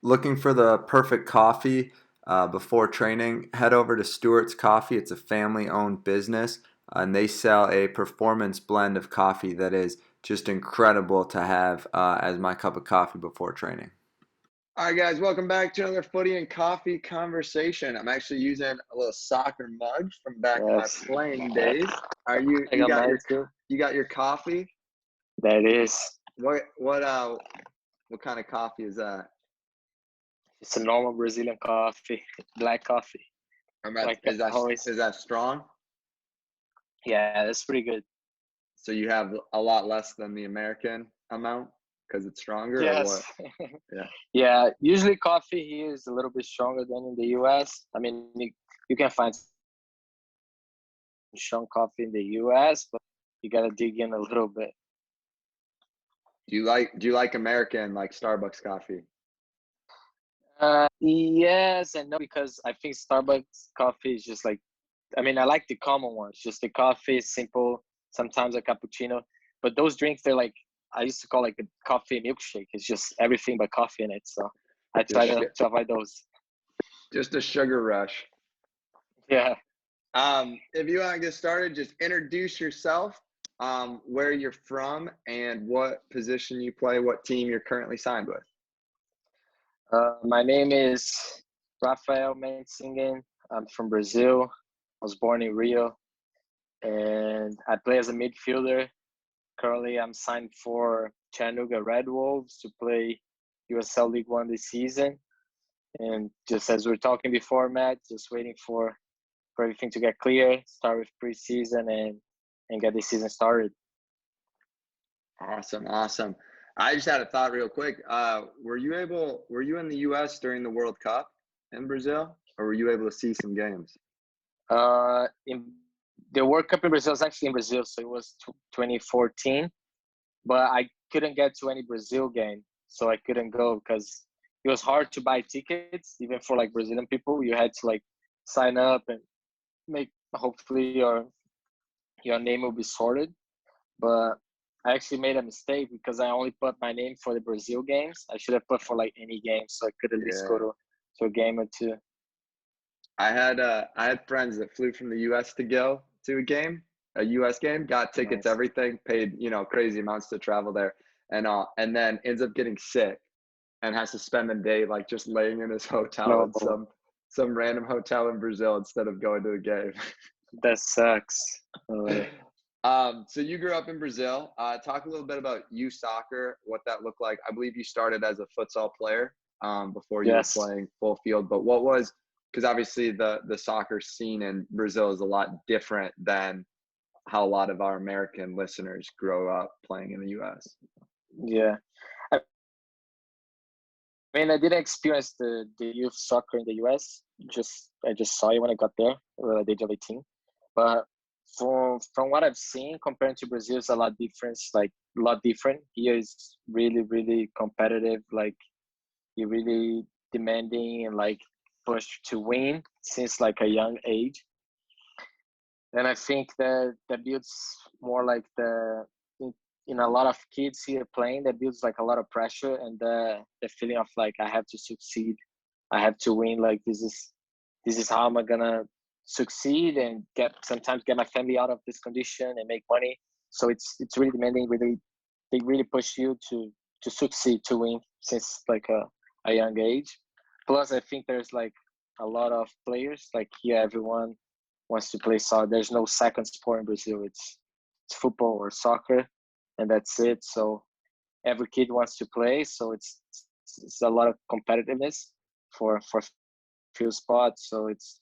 Looking for the perfect coffee before training? Head over to Stewart's Coffee. It's a family-owned business, and they sell a performance blend of coffee that is just incredible to have as my cup of coffee before training. All right, guys, welcome back to another footy and coffee conversation. I'm actually using a little soccer mug from back in my Yes, playing days. Are you I you got got mine your too. you got your coffee? That is, What kind of coffee is that? it's a normal Brazilian coffee, black coffee. Like Is that always. is that strong? Yeah, that's pretty good. So you have a lot less than the American amount because it's stronger, or Yes. what? Yeah. Yeah, usually coffee here is a little bit stronger than in the US. I mean, you can find strong coffee in the US, but you gotta dig in a little bit. Do you like American, like Starbucks coffee? Yes and no, because I think Starbucks coffee is just like, I mean, I like the common ones, just the coffee, simple, sometimes a cappuccino. But those drinks, they're like, I used to call like a coffee milkshake. It's just everything but coffee in it. So I try Just to avoid those. just a sugar rush. Yeah. If you want to get started, just introduce yourself, where you're from, and what position you play, what team you're currently signed with. My name is Rafa Mentzingen. I'm from Brazil. I was born in Rio, and I play as a midfielder. Currently, I'm signed for Chattanooga Red Wolves to play USL League One this season. And just as we were talking before, Matt, just waiting for everything to get clear, start with preseason and get the season started. Awesome, awesome. I just had a thought real quick. Were you in the US during the World Cup in Brazil, or were you able to see some games? In the World Cup in Brazil was actually in Brazil, so it was 2014. But I couldn't get to any Brazil game, so I couldn't go because it was hard to buy tickets, even for like Brazilian people. You had to like sign up and make hopefully your name will be sorted. But I actually made a mistake because I only put my name for the Brazil games. I should have put for like any game, so I could at least go Yeah. to a game or two. I had friends that flew from the US to go to a US game, got tickets, Nice. everything, paid, crazy amounts to travel there, and then ends up getting sick and has to spend the day like just laying in his hotel in No, some random hotel in Brazil instead of going to the game. that sucks. So you grew up in Brazil. Talk a little bit about youth soccer, what that looked like. I believe you started as a futsal player before you were Yes. playing full field. But what was, because obviously the soccer scene in Brazil is a lot different than how a lot of our American listeners grow up playing in the U.S. Yeah. I mean, I didn't experience the youth soccer in the US. I just saw it when I got there at the age of 18. But from what I've seen, compared to Brazil, it's a lot different. Like a lot different. Here is really really competitive. Like you're really demanding and like push to win since like a young age. And I think that builds more like in a lot of kids here playing, that builds like a lot of pressure and the feeling of like I have to succeed, I have to win. Like this is how am I gonna succeed and sometimes get my family out of this condition and make money. So it's really demanding. Really, they really push you to succeed, to win since like a young age. Plus, I think there's like a lot of players. Like here, everyone wants to play soccer. There's no second sport in Brazil. It's football or soccer, and that's it. So every kid wants to play. So it's a lot of competitiveness for few spots. So it's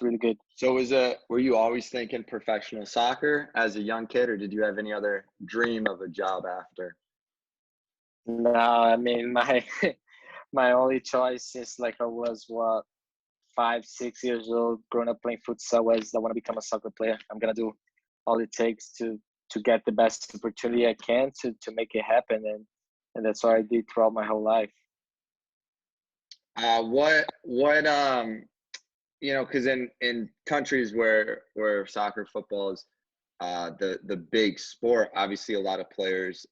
really good. So were you always thinking professional soccer as a young kid, or did you have any other dream of a job after? No, I mean my my only choice since like I was 5, 6 years old, growing up playing futsal was I want to become a soccer player. I'm gonna do all it takes to get the best opportunity I can to make it happen, and that's what I did throughout my whole life. What because in countries where soccer, football is the big sport, obviously a lot of players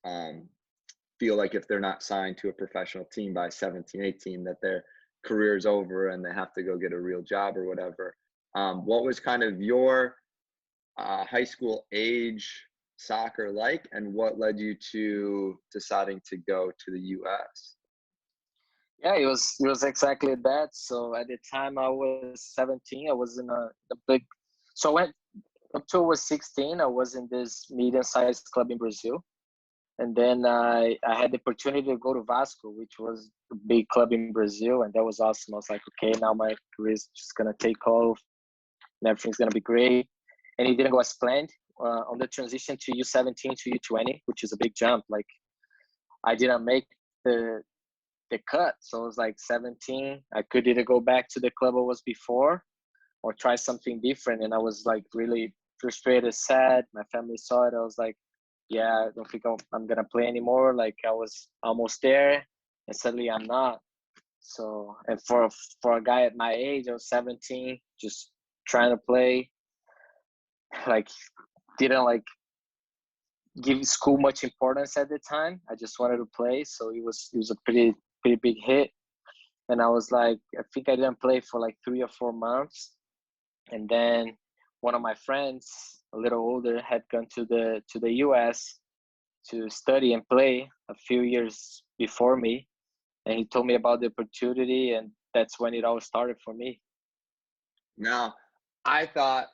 feel like if they're not signed to a professional team by 17, 18, that their career's over and they have to go get a real job or whatever. What was kind of your high school age soccer like, and what led you to deciding to go to the U.S.? Yeah, it was exactly that. So at the time I was 17, I was in a big. So I went up till I was 16. I was in this medium-sized club in Brazil, and then I had the opportunity to go to Vasco, which was a big club in Brazil, and that was awesome. I was like, okay, now my career is just gonna take off, and everything's gonna be great. And it didn't go as planned. On the transition to U17 to U20, which is a big jump. Like I didn't make the cut, so it was like 17. I could either go back to the club I was before, or try something different. And I was like really frustrated, sad. My family saw it. I was like, yeah, I don't think I'm gonna play anymore. Like I was almost there, and suddenly I'm not. So, and for a guy at my age, I was 17, just trying to play. Like didn't like give school much importance at the time. I just wanted to play, so it was a pretty big hit. And I was like, I think I didn't play for like 3 or 4 months. And then one of my friends, a little older, had gone to the US to study and play a few years before me. And he told me about the opportunity, and that's when it all started for me. Now, I thought,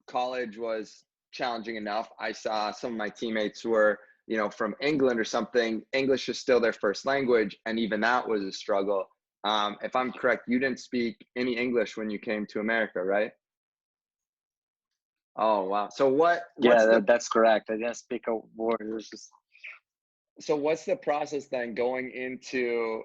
college was challenging enough. I saw some of my teammates were, from England or something. English is still their first language, and even that was a struggle. If I'm correct, you didn't speak any English when you came to America, right? Oh, wow. So what's Yeah, the that's correct. I didn't speak a word. It was just so what's the process then going into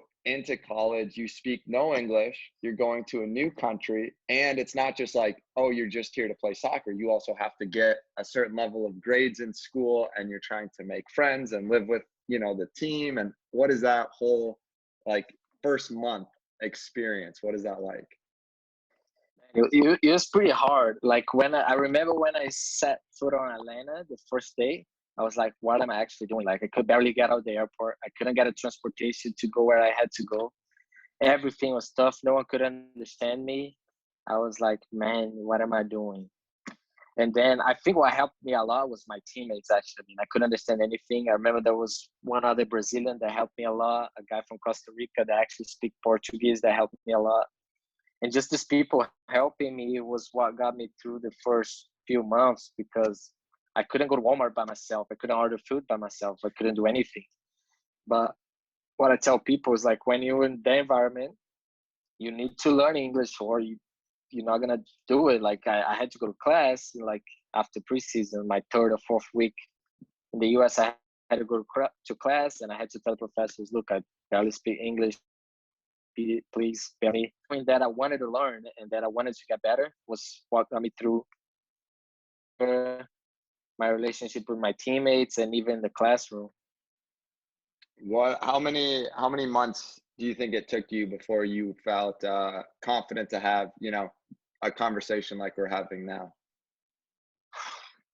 college? You speak no English, you're going to a new country, and it's not just like, oh, you're just here to play soccer. You also have to get a certain level of grades in school, and you're trying to make friends and live with, the team. And what is that whole like first month experience? What is that like? it was pretty hard. Like when I remember when I set foot on Atlanta the first day, I was like, what am I actually doing? Like I could barely get out of the airport. I couldn't get a transportation to go where I had to go. Everything was tough. No one could understand me. I was like, man, what am I doing? And then I think what helped me a lot was my teammates, actually. I mean, I couldn't understand anything. I remember there was one other Brazilian that helped me a lot, a guy from Costa Rica that actually speak Portuguese that helped me a lot. And just these people helping me was what got me through the first few months, because I couldn't go to Walmart by myself. I couldn't order food by myself. I couldn't do anything. But what I tell people is like when you're in the environment, you need to learn English, or you're not gonna do it. Like I had to go to class like after preseason, my third or fourth week in the US. I had to go to class, and I had to tell professors, look, I barely speak English. Please spare me. Something that I wanted to learn and that I wanted to get better was what got me through my relationship with my teammates and even the classroom. How many months do you think it took you before you felt confident to have, a conversation like we're having now?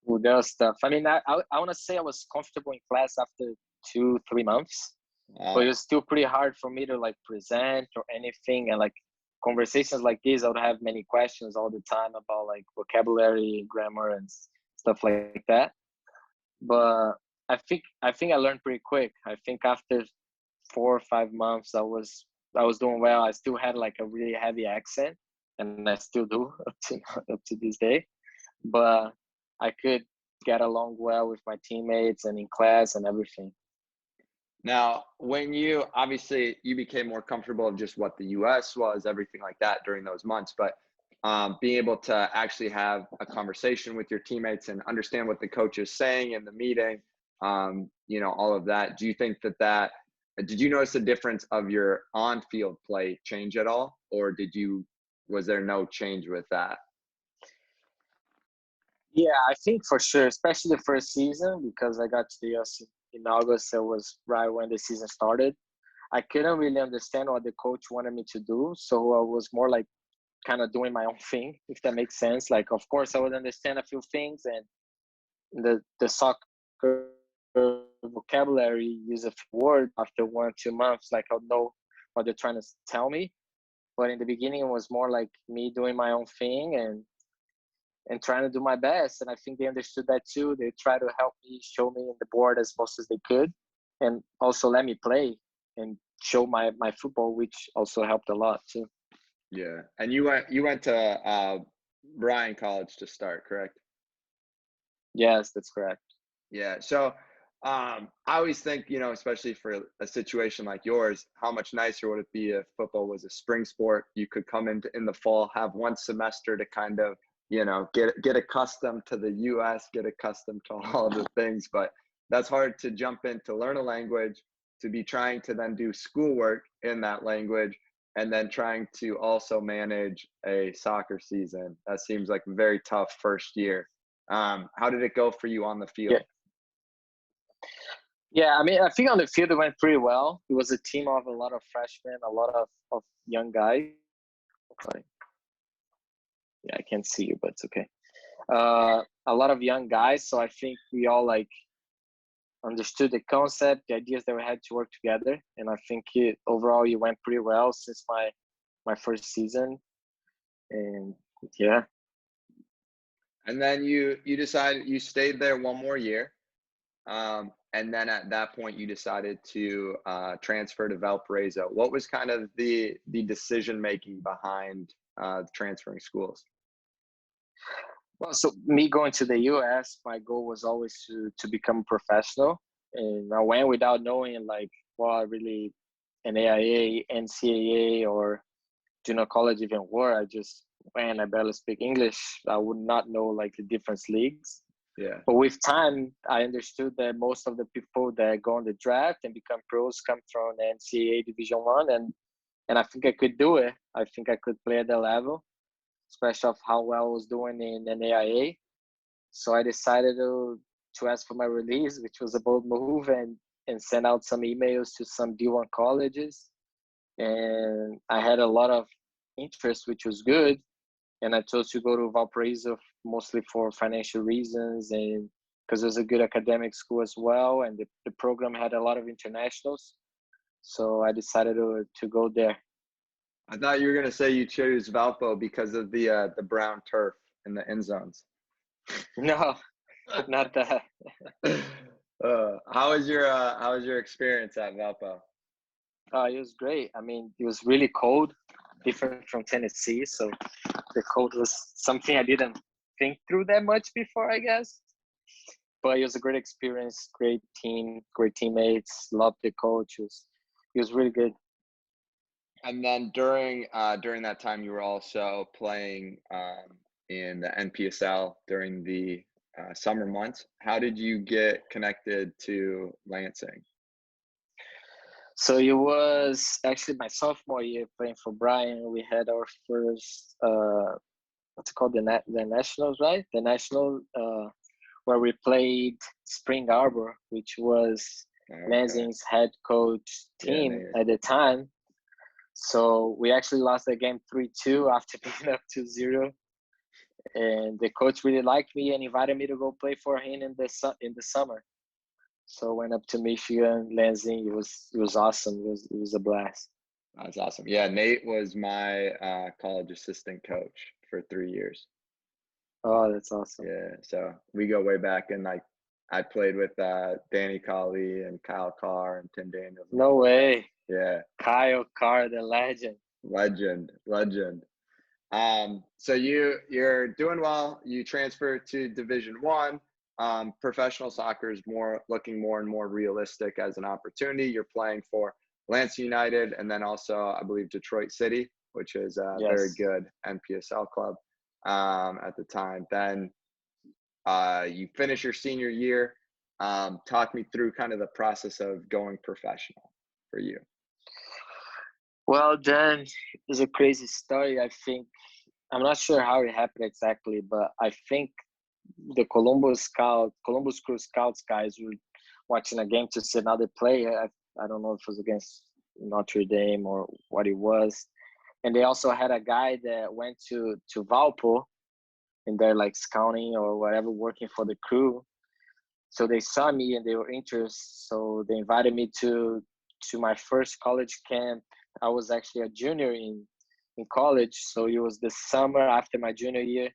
Ooh, that was tough. I mean, I want to say I was comfortable in class after 2-3 months, but it Uh, was still pretty hard for me to like present or anything. And like conversations like this, I would have many questions all the time about like vocabulary, grammar, and stuff like that. But I think I learned pretty quick. I think after 4 or 5 months, I was doing well. I still had like a really heavy accent, and I still do up to this day. But I could get along well with my teammates and in class and everything. Now, when you became more comfortable of just what the US was, everything like that during those months, but being able to actually have a conversation with your teammates and understand what the coach is saying in the meeting, all of that. Do you think did you notice a difference of your on-field play change at all? Or was there no change with that? Yeah, I think for sure, especially the first season, because I got to the US in August. It was right when the season started. I couldn't really understand what the coach wanted me to do, so I was more like kind of doing my own thing, if that makes sense. Like, of course, I would understand a few things, and the soccer vocabulary, use a few words. After 1-2 months, like I'll know what they're trying to tell me. But in the beginning, it was more like me doing my own thing and trying to do my best. And I think they understood that too. They try to help me, show me in the board as most as they could, and also let me play and show my football, which also helped a lot too. Yeah. And you went to Bryan College to start, correct? Yes, that's correct. Yeah. So I always think, especially for a situation like yours, how much nicer would it be if football was a spring sport? You could come in the fall, have one semester to kind of, get accustomed to the US, get accustomed to all of the things. But that's hard to jump in to learn a language, to be trying to then do schoolwork in that language, and then trying to also manage a soccer season. That seems like a very tough first year. How did it go for you on the Yeah. field? Yeah, I mean, I think on the field it went pretty well. It was a team of a lot of freshmen, a lot of young guys. Sorry. Yeah, I can't see you, but it's okay. A lot of young guys, so I think we all like understood the concept, the ideas that we had to work together, and I think overall it went pretty well since my first season, and yeah. And then you decided you stayed there one more year, and then at that point you decided to transfer to Valparaiso. What was kind of the decision making behind transferring schools? Well, so me going to the US, my goal was always to become professional, and I went without knowing like what really an AIA, NCAA, or junior college even were. I just went. I barely speak English. I would not know like the different leagues. Yeah. But with time, I understood that most of the people that go on the draft and become pros come from the NCAA Division One, and I think I could do it. I think I could play at the level, especially of how well I was doing in an AIA. So I decided to ask for my release, which was a bold move, and send out some emails to some D1 colleges. And I had a lot of interest, which was good. And I chose to go to Valparaiso mostly for financial reasons and because it was a good academic school as well. And the program had a lot of internationals. So I decided to go there. I thought you were gonna say you chose Valpo because of the brown turf in the end zones. No, not that. How was your experience at Valpo? It was great. I mean, it was really cold, different from Tennessee. So the cold was something I didn't think through that much before, I guess. But it was a great experience, great team, great teammates. Loved the coach. It was really good. And then during that time, you were also playing in the NPSL during the summer months. How did you get connected to Lansing? So it was actually my sophomore year playing for Bryan. We had our first what's it called, the nationals, right? The national where we played Spring Arbor, which was Lansing's head coach team at the time. So we actually lost the game 3-2 after being up 2-0. And the coach really liked me and invited me to go play for him in the summer. So I went up to Michigan, Lansing. It was awesome. It was a blast. That's awesome. Yeah, Nate was my college assistant coach for 3 years. Oh, that's awesome. Yeah, so we go way back, and like I played with Danny Colley and Kyle Carr and Tim Daniels. No way. Yeah. Kyle Carr, the legend. Legend. So you're doing well. You transfer to Division One. Professional soccer is looking more and more realistic as an opportunity. You're playing for Lansing United, and then also I believe Detroit City, which is a very good NPSL club at the time. Then you finish your senior year. Talk me through kind of the process of going professional for you. Well, then it's a crazy story. I think I'm not sure how it happened exactly, but I think the Columbus Crew Scouts guys were watching a game to see another player. I don't know if it was against Notre Dame or what it was. And they also had a guy that went to Valpo and they're like scouting or whatever, working for the Crew. So they saw me and they were interested. So they invited me to my first college camp. I was actually a junior in college, so it was the summer after my junior year.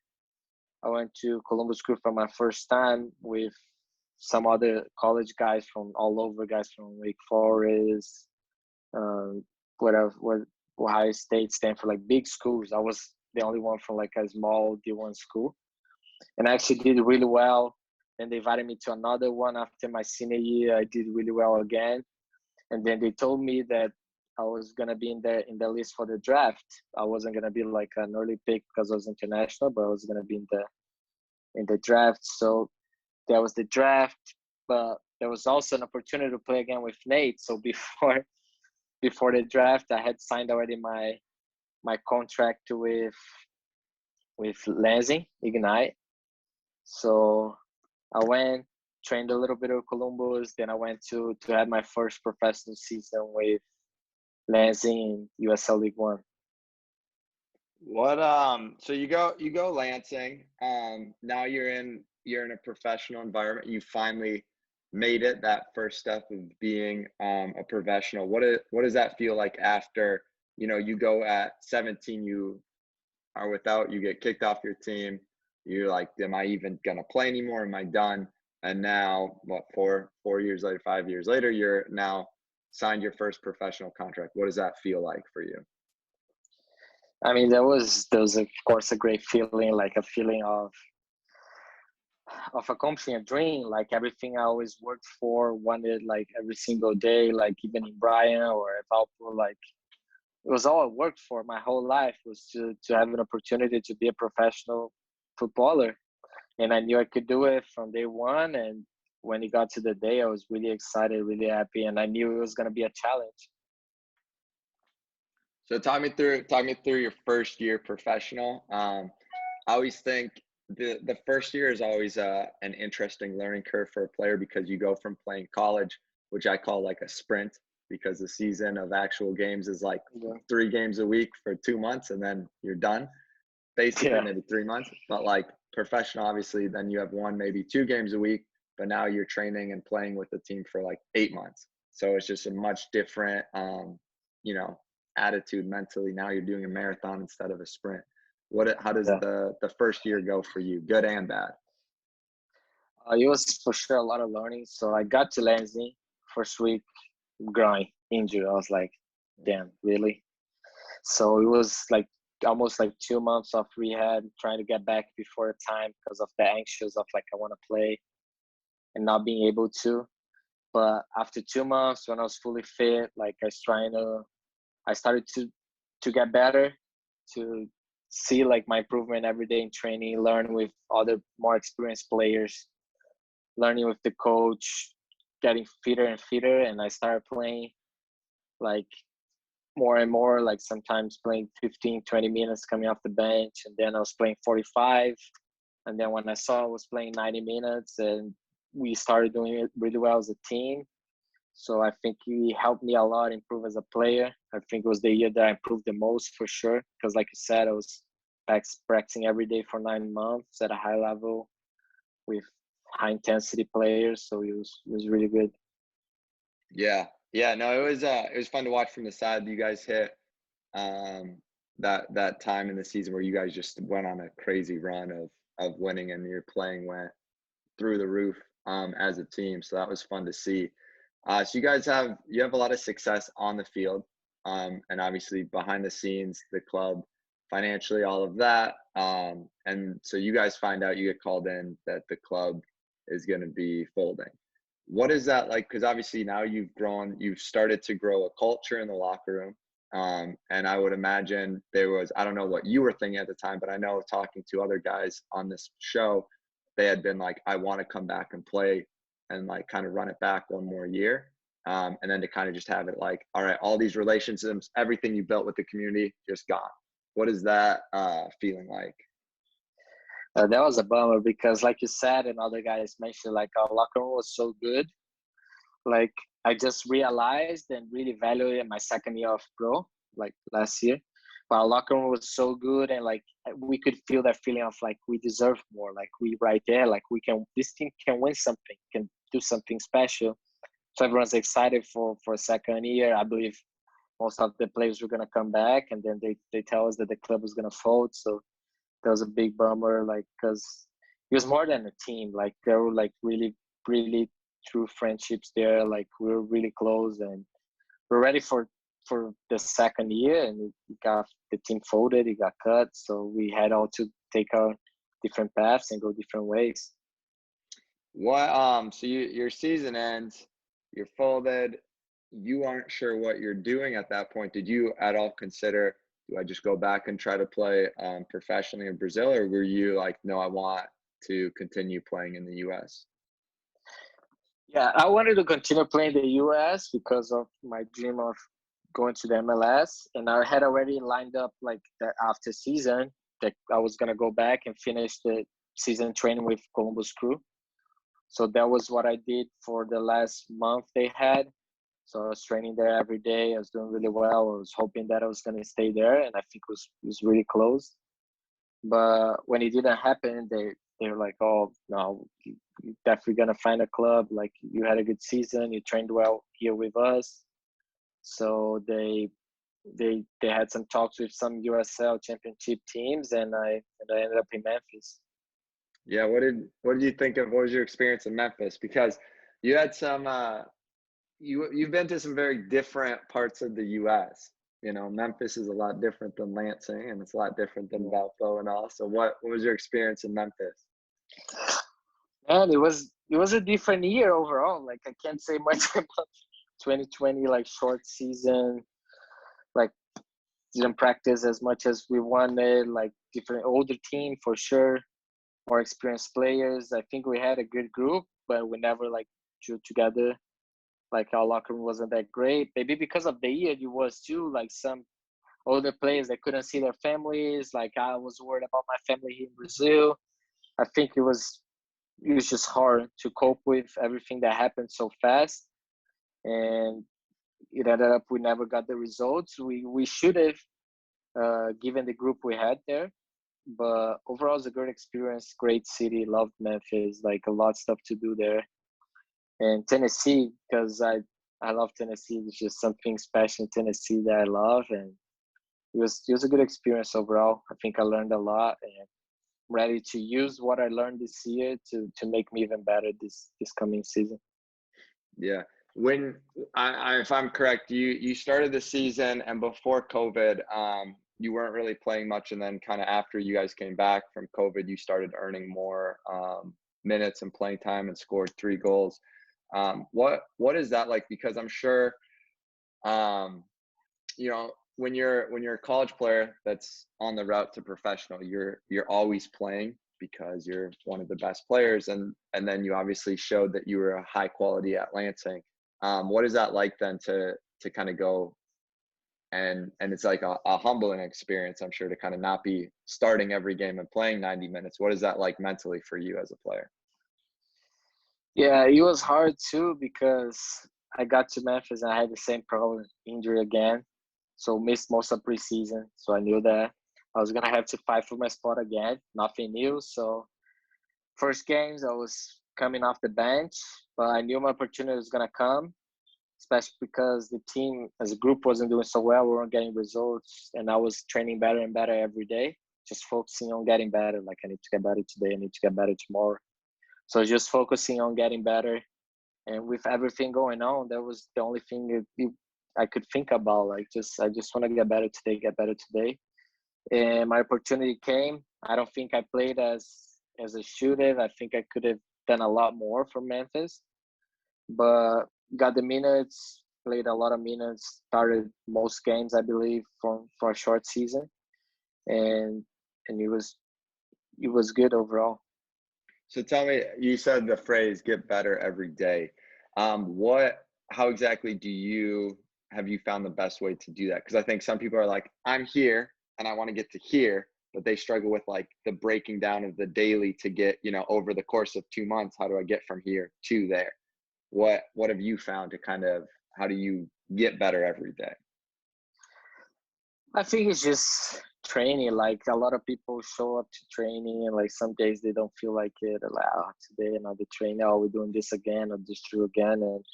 I went to Columbus Crew for my first time with some other college guys from all over, guys from Wake Forest, um, what Ohio State, Stanford, like big schools. I was the only one from like a small D1 school, and I actually did really well. Then they invited me to another one after my senior year. I did really well again, and then they told me that I was gonna be in the list for the draft. I wasn't gonna be like an early pick because I was international, but I was gonna be in the draft. So that was the draft, but there was also an opportunity to play again with Nate. So before the draft, I had signed already my contract with Lansing Ignite. So I went, trained a little bit of Columbus, then I went to have my first professional season with Lansing in USL League One. What so you go Lansing. Now you're in a professional environment. You finally made it, that first step of being a professional. What does that feel like after, you go at 17, you are you get kicked off your team. You're like, am I even gonna play anymore? Am I done? And now, what, 4 years later, 5 years later, you're now signed your first professional contract. What does that feel like for you? I mean, there was of course a great feeling, like a feeling of accomplishing a dream, like everything I always worked for, wanted, like every single day, like even in Bryan or at Valpo, like it was all I worked for my whole life, was to have an opportunity to be a professional footballer. And I knew I could do it from day one. And when it got to the day, I was really excited, really happy, and I knew it was going to be a challenge. So talk me through your first year professional. I always think the first year is always an interesting learning curve for a player, because you go from playing college, which I call like a sprint, because the season of actual games is like 3 games a week for 2 months, and then you're done, basically, maybe 3 months. But like professional, obviously, then you have 1, maybe 2 games a week, but now you're training and playing with the team for like 8 months. So it's just a much different, attitude mentally. Now you're doing a marathon instead of a sprint. How does the first year go for you, good and bad? It was for sure a lot of learning. So I got to Lansing first week, groin injury. I was like, damn, really? So it was like almost like 2 months of rehab, trying to get back before the time because of the anxious of like I want to play and not being able to. But after 2 months, when I was fully fit, like I started to get better, to see like my improvement every day in training, learn with other more experienced players, learning with the coach, getting fitter and fitter. And I started playing like more and more, like sometimes playing 15, 20 minutes coming off the bench. And then I was playing 45. And then when I saw I was playing 90 minutes, and we started doing it really well as a team. So I think he helped me a lot improve as a player. I think it was the year that I improved the most for sure. Because like you said, I was practicing every day for 9 months at a high level with high intensity players. So it was really good. Yeah. No, it was fun to watch from the side. You guys hit that time in the season where you guys just went on a crazy run of winning, and your playing went through the roof as a team. So that was fun to see. So you guys have a lot of success on the field, and obviously behind the scenes, the club, financially, all of that. And so you guys find out, you get called in that the club is going to be folding. What is that like? Because obviously now you've started to grow a culture in the locker room. And I would imagine I don't know what you were thinking at the time, but I know talking to other guys on this show, they had been like, I want to come back and play and like kind of run it back one more year. And then to kind of just have it like, all right, all these relationships, everything you built with the community, just gone. What is that feeling like? That was a bummer, because like you said, and other guys mentioned, like our locker room was so good. Like I just realized and really valued my second year of pro, like last year. but our locker room was so good, and like we could feel that feeling of like we deserve more. Like we right there, like this team can win something, can do something special. So everyone's excited for a second year. I believe most of the players were gonna come back, and then they tell us that the club was gonna fold. So that was a big bummer, like because it was more than a team. Like there were like really, really true friendships there. Like we were really close, and we're ready for the second year. And it got the team folded, it got cut, so we had all to take our different paths and go different ways. What so your season ends, you're folded, you aren't sure what you're doing at that point. Did you at all consider, do I just go back and try to play professionally in Brazil, or were you like, no, I want to continue playing in the US? Yeah, I wanted to continue playing the US because of my dream of going to the MLS, and I had already lined up like the after season that I was gonna go back and finish the season training with Columbus Crew. So that was what I did for the last month they had. So I was training there every day. I was doing really well. I was hoping that I was gonna stay there, and I think it was really close. But when it didn't happen, they were like, "Oh no, you definitely gonna find a club. Like you had a good season, you trained well here with us." So they had some talks with some USL championship teams, and I ended up in Memphis. Yeah, what did you think of, what was your experience in Memphis? Because you had some you've been to some very different parts of the US. You know, Memphis is a lot different than Lansing, and it's a lot different than Valpo and all. So what was your experience in Memphis? And it was a different year overall. Like I can't say much about 2020, like short season, like didn't practice as much as we wanted, like different older team for sure, more experienced players. I think we had a good group, but we never like drew together. Like our locker room wasn't that great. Maybe because of the year it was too, like some older players that couldn't see their families. Like I was worried about my family here in Brazil. I think it was just hard to cope with everything that happened so fast. And it ended up we never got the results we should have, given the group we had there. But overall, it's a great experience, great city, loved Memphis, like a lot of stuff to do there. And Tennessee, because I love Tennessee. There's just something special in Tennessee that I love, and it was a good experience overall. I think I learned a lot, and I'm ready to use what I learned this year to make me even better this coming season. Yeah. When if I'm correct, you started the season, and before COVID, you weren't really playing much, and then kind of after you guys came back from COVID, you started earning more minutes and playing time and scored 3 goals. What is that like? Because I'm sure, you know, when you're a college player that's on the route to professional, you're always playing because you're one of the best players, and then you obviously showed that you were a high quality at Lansing. What is that like then to kind of go, and it's like a humbling experience, I'm sure, to kind of not be starting every game and playing 90 minutes. What is that like mentally for you as a player? Yeah, it was hard too because I got to Memphis and I had the same problem, injury again. So missed most of preseason. So I knew that I was gonna have to fight for my spot again. Nothing new. So first games I was coming off the bench, but I knew my opportunity was gonna come, especially because the team as a group wasn't doing so well. We weren't getting results, and I was training better and better every day, just focusing on getting better. Like I need to get better today. I need to get better tomorrow. So just focusing on getting better. And with everything going on, that was the only thing I could think about. Like I just want to get better today, get better today. And my opportunity came. I don't think I played as I should have. I think I could have done a lot more for Memphis, but got the minutes, played a lot of minutes, started most games I believe for a short season, and it was good overall. So tell me, you said the phrase "get better every day." How exactly have you found the best way to do that? Because I think some people are like, I'm here and I want to get to here, but they struggle with like the breaking down of the daily to get, over the course of 2 months, how do I get from here to there? What have you found to kind of, how do you get better every day? I think it's just training. Like a lot of people show up to training, and like some days they don't feel like it. They're like, oh, today another training. Oh, we're doing this again or this drill again. And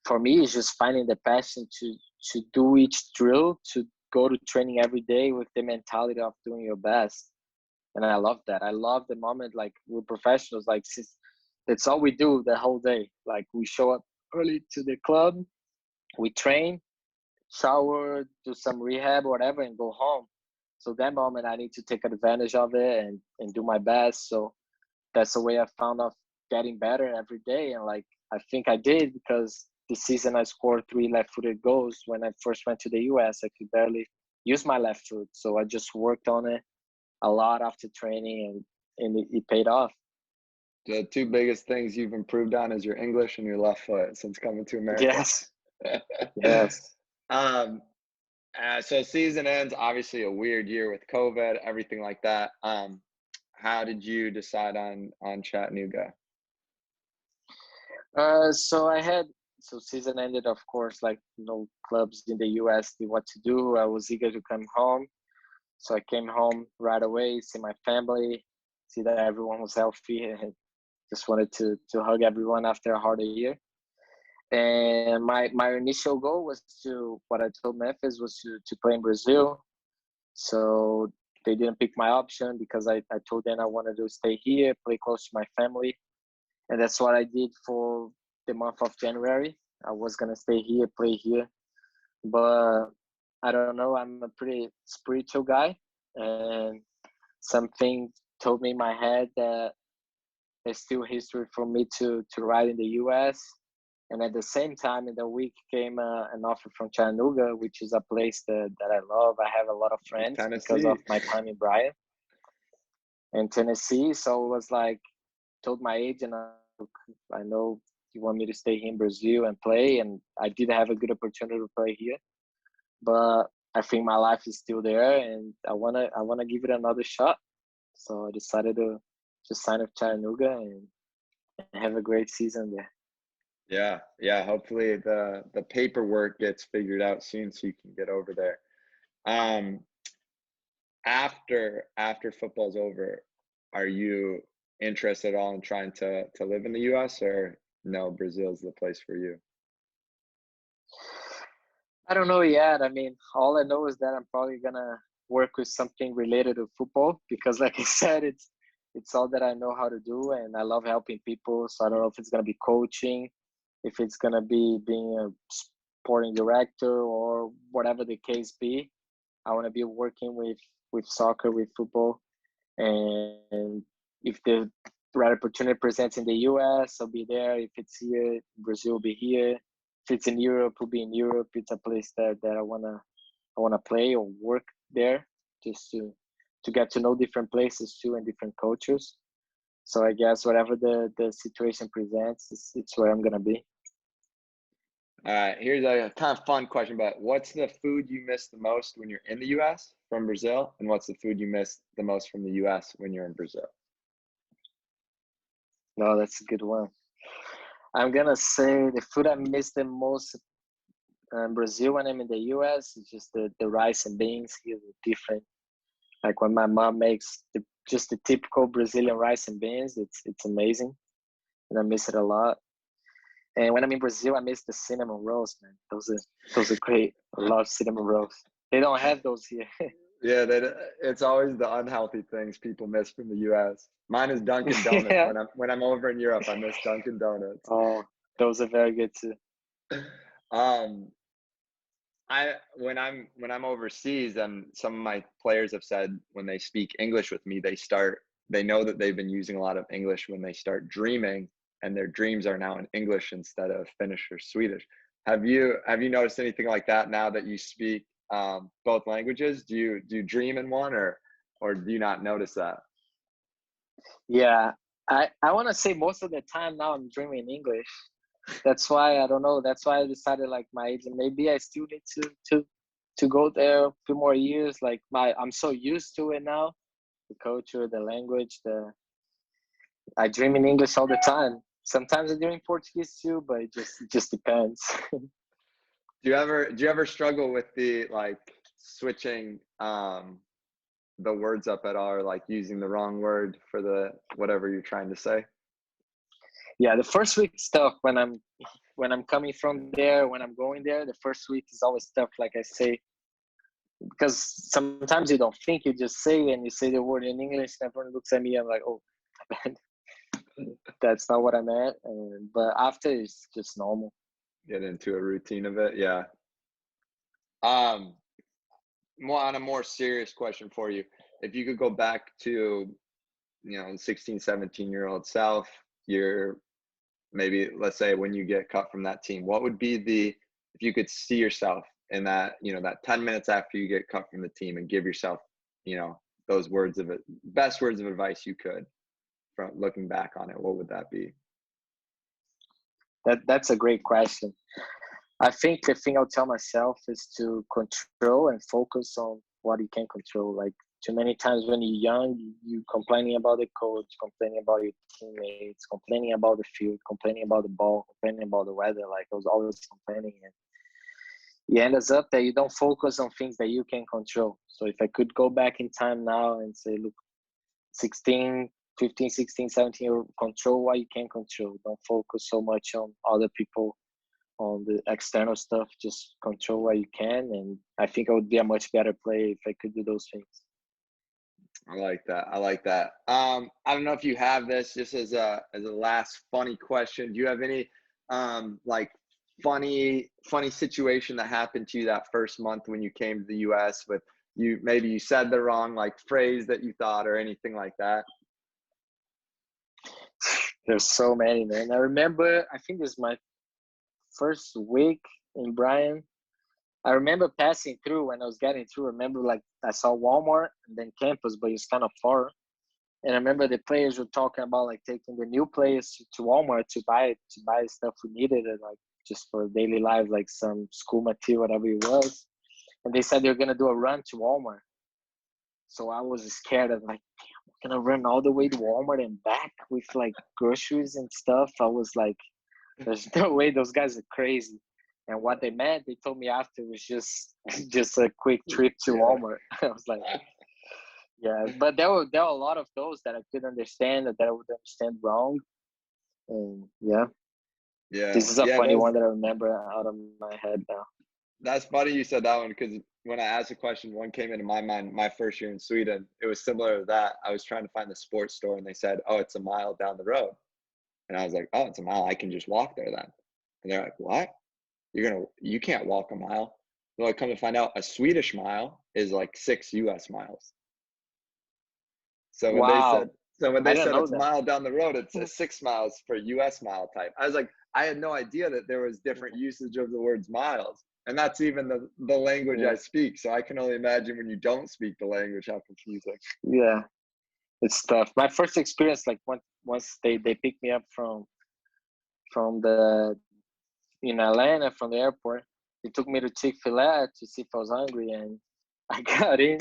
for me, it's just finding the passion to do each drill, to go to training every day with the mentality of doing your best. And I love that. I love the moment. Like we're professionals. Like since that's all we do the whole day. Like we show up early to the club, we train, shower, do some rehab, whatever, and go home. So that moment, I need to take advantage of it and do my best. So that's the way I found of getting better every day. And like I think I did because this season I scored 3 left-footed goals. When I first went to the US, I could barely use my left foot. So I just worked on it a lot after training, and it paid off. The two biggest things you've improved on is your English and your left foot since coming to America. Yes. Yes. So season ends, obviously a weird year with COVID, everything like that. How did you decide on Chattanooga? So season ended, of course, like no clubs in the US did what to do. I was eager to come home. So I came home right away, see my family, see that everyone was healthy, and just wanted to hug everyone after a hard year. And my initial goal was what I told Memphis was to play in Brazil. So they didn't pick my option because I told them I wanted to stay here, play close to my family. And that's what I did for the month of January. I was going to stay here, play here. But I don't know, I'm a pretty spiritual guy. And something told me in my head that there's still history for me to ride in the US. And at the same time, in the week came an offer from Chattanooga, which is a place that I love. I have a lot of friends because of my time in Bryan and Tennessee. So it was like, told my agent, I know you want me to stay here in Brazil and play. And I did have a good opportunity to play here. But I think my life is still there and I wanna give it another shot. So I decided to just sign up Chattanooga and have a great season there. Yeah. Hopefully the paperwork gets figured out soon so you can get over there. After football's over, are you interested at all in trying to live in the US, or no, Brazil's the place for you? I don't know yet. I mean, all I know is that I'm probably gonna work with something related to football because, like I said, it's all that I know how to do, and I love helping people. So I don't know if it's gonna be coaching, if it's gonna be being a sporting director, or whatever the case be. I want to be working with soccer, with football, and if the right opportunity presents in the US, I'll be there. If it's here, Brazil will be here. If it's in Europe, we'll be in Europe. It's a place that I wanna play or work there, just to get to know different places too and different cultures. So I guess whatever the situation presents, it's where I'm gonna be. All right, here's a kind of fun question, but what's the food you miss the most when you're in the US from Brazil? And what's the food you miss the most from the US when you're in Brazil? No, that's a good one. I'm gonna say the food I miss the most in Brazil when I'm in the US is just the rice and beans. Here are different. Like when my mom makes just the typical Brazilian rice and beans, it's amazing, and I miss it a lot. And when I'm in Brazil, I miss the cinnamon rolls, man. Those are great. I love cinnamon rolls. They don't have those here. Yeah, it's always the unhealthy things people miss from the US. Mine is Dunkin' Donuts. Yeah. When I'm over in Europe, I miss Dunkin' Donuts. Oh, those are very good too. Um, when I'm overseas, and some of my players have said when they speak English with me, they know that they've been using a lot of English when they start dreaming, and their dreams are now in English instead of Finnish or Swedish. Have you noticed anything like that now that you speak both languages? Do you dream in one, or do you not notice that? Yeah, I want to say most of the time now I'm dreaming English. That's why I don't know. That's why I decided like my agent. Maybe I still need to go there a few more years. Like I'm so used to it now, the culture, the language. I dream in English all the time. Sometimes I dream in Portuguese too, but it just depends. Do you ever struggle with the, like, switching the words up at all, or like using the wrong word for the whatever you're trying to say? Yeah, the first week stuff when I'm coming from there, when I'm going there, the first week is always tough. Like I say, because sometimes you don't think, you just say, and you say the word in English, and everyone looks at me. I'm like, oh, that's not what I meant. But after, it's just normal. Get into a routine of it, yeah. More on a more serious question for you. If you could go back to, 16, 17-year-old self, you're maybe, let's say, when you get cut from that team, what would be if you could see yourself in that, that 10 minutes after you get cut from the team and give yourself, those best words of advice you could from looking back on it, what would that be? That's a great question. I think the thing I'll tell myself is to control and focus on what you can control. Like, too many times when you're young, you complaining about the coach, complaining about your teammates, complaining about the field, complaining about the ball, complaining about the weather. Like, I was always complaining, and it ends up that you don't focus on things that you can control. So if I could go back in time now and say, look, 15, 16, 17, control what you can control. Don't focus so much on other people, on the external stuff. Just control what you can, and I think I would be a much better player if I could do those things. I like that. I don't know if you have this, just as a last funny question. Do you have any like funny situation that happened to you that first month when you came to the US with maybe you said the wrong like phrase that you thought, or anything like that? There's so many, man. I remember, I think this is my first week in Bryan. I remember passing through when I was getting through. I remember, like, I saw Walmart and then campus, but it's kind of far. And I remember the players were talking about like taking the new players to Walmart to buy stuff we needed, and like just for daily life, like some school material, whatever it was. And they said they were gonna do a run to Walmart. So I was scared of like, damn, we're gonna run all the way to Walmart and back with like groceries and stuff. I was like, there's no way, those guys are crazy. And what they meant, they told me after, was just a quick trip to Walmart. I was like, yeah, but there were a lot of those that I couldn't understand, that I would understand wrong. And yeah, this is a funny one that I remember out of my head now. That's funny you said that one, because when I asked a question, one came into my mind my first year in Sweden. It was similar to that. I was trying to find the sports store, and they said, oh, it's a mile down the road. And I was like, oh, it's a mile. I can just walk there then. And they're like, what? You can't walk a mile. Well, I come to find out a Swedish mile is like 6 US miles. So when they said it's a mile down the road, it's 6 miles for US mile type. I was like, I had no idea that there was different usage of the words miles. And that's even the language I speak. So I can only imagine when you don't speak the language, how confusing. Yeah, it's tough. My first experience, like once they picked me up from in Atlanta from the airport, they took me to Chick-fil-A to see if I was hungry, and I got in.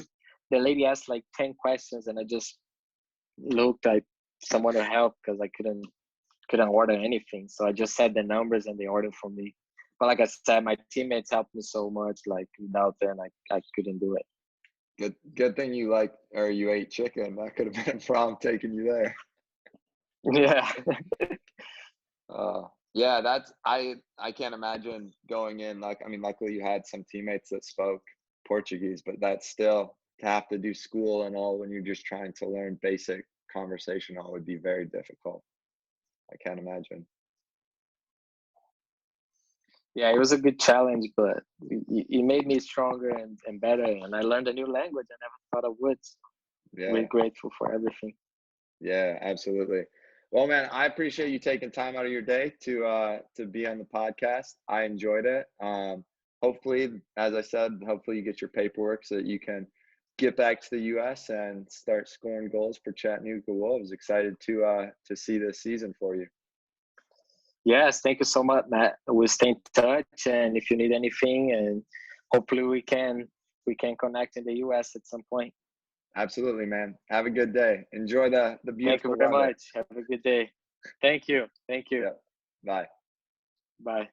The lady asked like 10 questions, and I just looked like someone to help because I couldn't order anything. So I just said the numbers and they ordered for me. But like I said, my teammates helped me so much. Like without them, I couldn't do it. Good thing you ate chicken. That could have been a problem taking you there. Yeah. Yeah, I can't imagine going in. Luckily you had some teammates that spoke Portuguese, but that's still, to have to do school and all when you're just trying to learn basic conversational would be very difficult. I can't imagine. Yeah, it was a good challenge, but it made me stronger and better. And I learned a new language I never thought I would. So we're grateful for everything. Yeah, absolutely. Well, man, I appreciate you taking time out of your day to be on the podcast. I enjoyed it. Hopefully, as I said, you get your paperwork so that you can get back to the U.S. and start scoring goals for Chattanooga Wolves. Excited to see this season for you. Yes, thank you so much, Matt. We'll stay in touch, and if you need anything, and hopefully we can connect in the U.S. at some point. Absolutely, man. Have a good day. Enjoy the beautiful weather. Thank you very much. Have a good day. Thank you. Yeah. Bye. Bye.